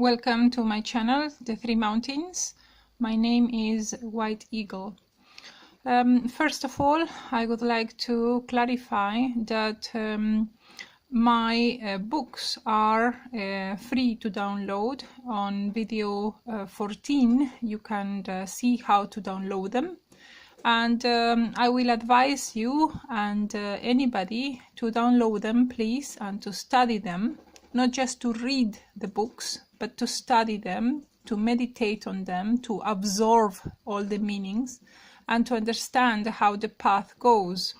Welcome to my channel, The Three Mountains. My name is White Eagle. First of all, I would like to clarify that my books are free to download. On video 14 you can see how to download them, and I will advise you and anybody to download them, please, and to study them, not just to read the books, but to study them, to meditate on them, to absorb all the meanings, and to understand how the path goes.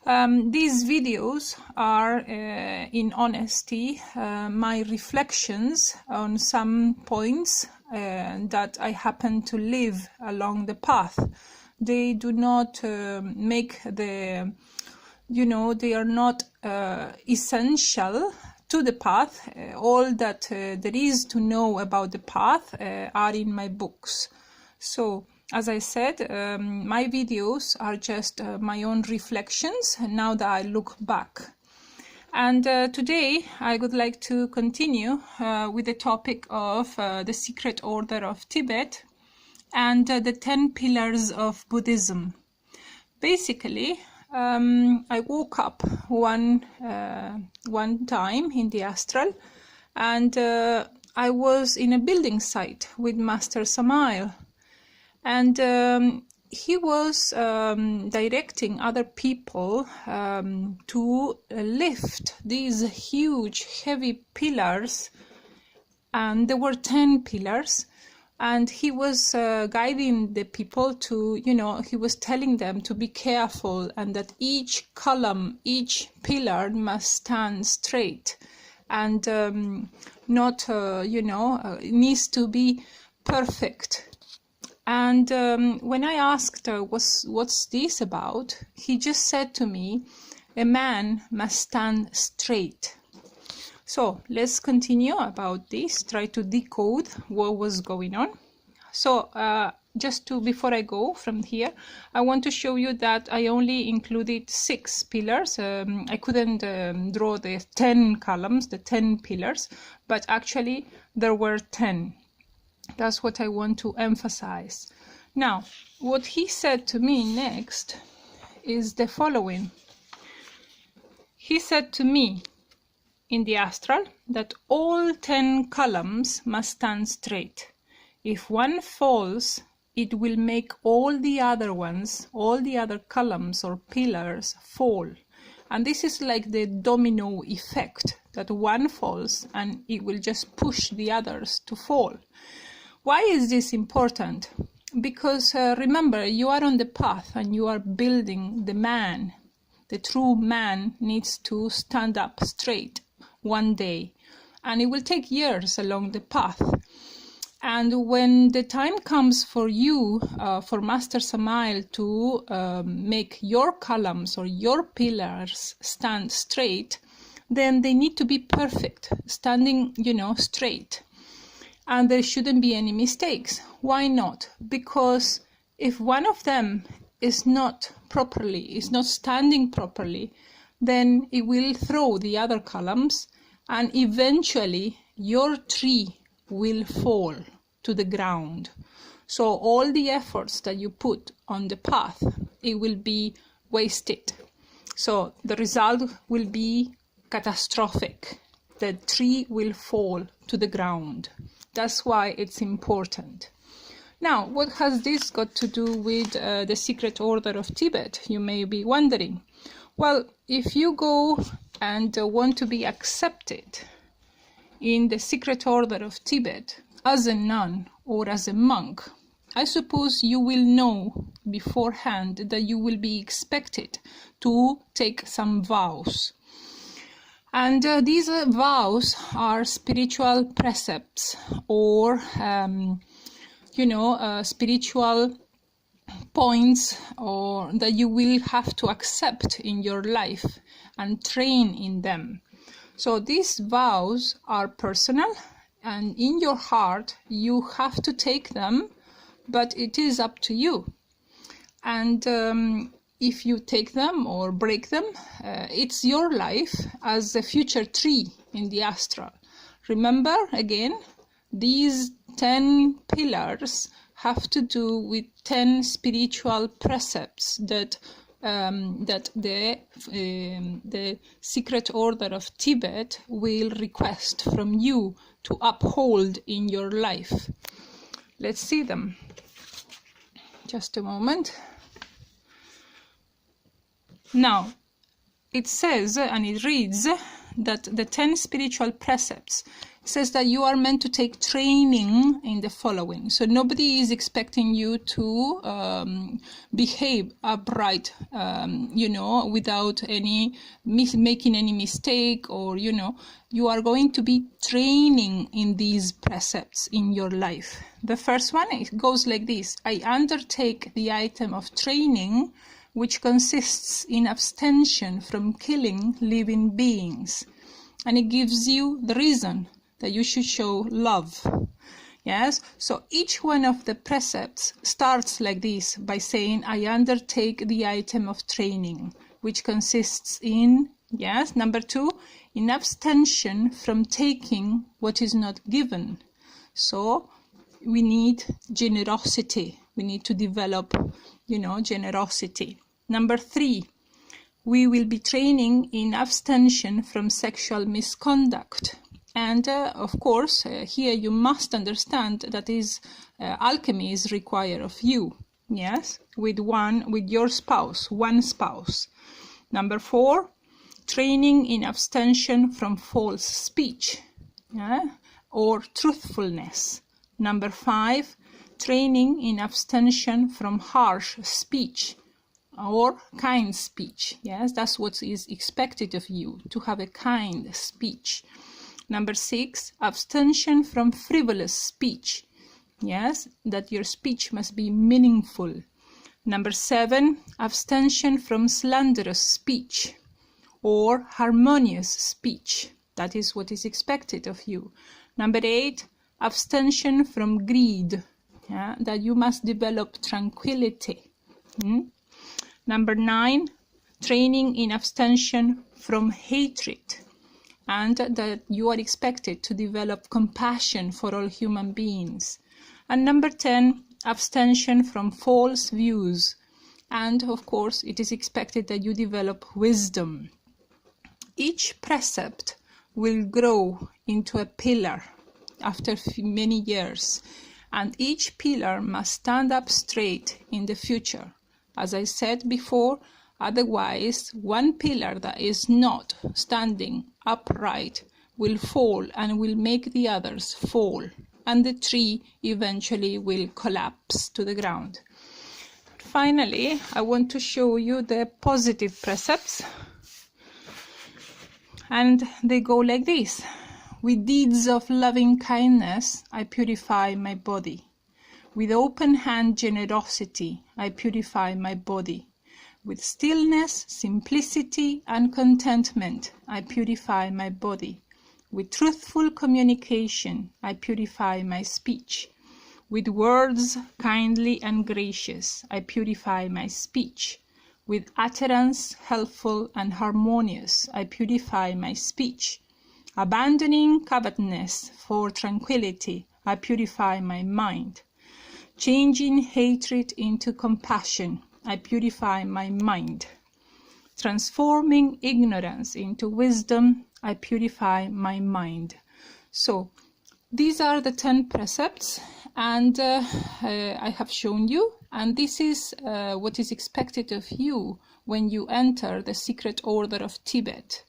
These videos are, in honesty, my reflections on some points that I happen to live along the path. They do not make the, they are not essential to the path. All that there is to know about the path are in my books. So, as I said, my videos are just my own reflections now that I look back. And today I would like to continue with the topic of the Secret Order of Tibet and the 10 Pillars of Buddhism. Basically, I woke up one time in the astral, and I was in a building site with Master Samael, and he was directing other people to lift these huge heavy pillars, and there were 10 pillars. And he was guiding the people to, he was telling them to be careful, and that each column, each pillar must stand straight, and not, it needs to be perfect. And when I asked what's this about, he just said to me, a man must stand straight. So let's continue about this, try to decode what was going on. So before I go from here, I want to show you that I only included 6 pillars. I couldn't draw the 10 columns, the 10 pillars, but actually there were 10. That's what I want to emphasize. Now, what he said to me next is the following. He said to me, in the astral, that all 10 columns must stand straight. If one falls, it will make all the other ones, all the other columns or pillars fall. And this is like the domino effect, that one falls and it will just push the others to fall. Why is this important? Because remember, you are on the path and you are building the man. The true man needs to stand up straight one day, and it will take years along the path. And when the time comes for you, for Master Samael to make your columns or your pillars stand straight, then they need to be perfect, standing, straight. And there shouldn't be any mistakes. Why not? Because if one of them is not standing properly, then it will throw the other columns, and eventually your tree will fall to the ground. So all the efforts that you put on the path, it will be wasted. So the result will be catastrophic. The tree will fall to the ground. That's why it's important. Now, what has this got to do with the Secret Order of Tibet, you may be wondering? Well, if you go and want to be accepted in the Secret Order of Tibet as a nun or as a monk, I suppose you will know beforehand that you will be expected to take some vows. And these vows are spiritual precepts, or, spiritual points, or that you will have to accept in your life and train in them. So these vows are personal, and in your heart you have to take them, but it is up to you. And if you take them or break them, it's your life as a future tree in the astral. Remember, again, these 10 pillars have to do with 10 spiritual precepts that the Secret Order of Tibet will request from you to uphold in your life. Let's see them. Just a moment. Now, it says, and it reads, that the 10 spiritual precepts says that you are meant to take training in the following. So nobody is expecting you to behave upright, without any making any mistake, or you are going to be training in these precepts in your life. The first one, it goes like this: I undertake the item of training which consists in abstention from killing living beings. And it gives you the reason that you should show love. Yes, so each one of the precepts starts like this, by saying, I undertake the item of training, which consists in, yes, number 2, in abstention from taking what is not given. So we need generosity. We need to develop, generosity. Number 3, we will be training in abstention from sexual misconduct. And of course, here you must understand that alchemy is required of you, yes, with your spouse, one spouse. Number 4, training in abstention from false speech, or truthfulness. Number 5, training in abstention from harsh speech, or kind speech. Yes, that's what is expected of you, to have a kind speech. Number 6, abstention from frivolous speech. Yes, that your speech must be meaningful. Number 7, abstention from slanderous speech or harmonious speech. That is what is expected of you. Number 8, abstention from greed. That you must develop tranquility. Number 9, training in abstention from hatred, and that you are expected to develop compassion for all human beings. And number 10, abstention from false views, and of course it is expected that you develop wisdom. Each precept will grow into a pillar after many years, and each pillar must stand up straight in the future. As I said before, otherwise one pillar that is not standing upright will fall and will make the others fall, and the tree eventually will collapse to the ground. Finally, I want to show you the positive precepts, and they go like this. With deeds of loving kindness, I purify my body. With open hand generosity, I purify my body. With stillness, simplicity, and contentment, I purify my body. With truthful communication, I purify my speech. With words kindly and gracious, I purify my speech. With utterance helpful and harmonious, I purify my speech. Abandoning covetousness for tranquility, I purify my mind. Changing hatred into compassion, I purify my mind. Transforming ignorance into wisdom, I purify my mind. So, these are the 10 precepts, and I have shown you, and this is what is expected of you when you enter the Secret Order of Tibet.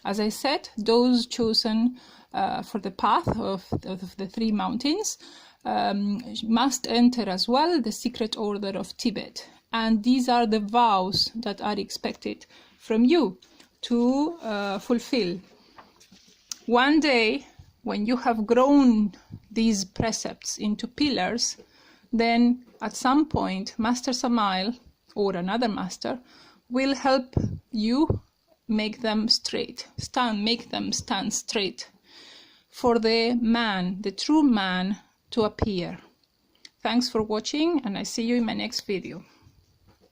As I said, those chosen for the path of the 3 mountains must enter as well the Secret Order of Tibet. And these are the vows that are expected from you to fulfill. One day, when you have grown these precepts into pillars, then at some point, Master Samael or another master will help you make them straight, make them stand straight for the man, the true man, to appear. Thanks for watching, and I see you in my next video.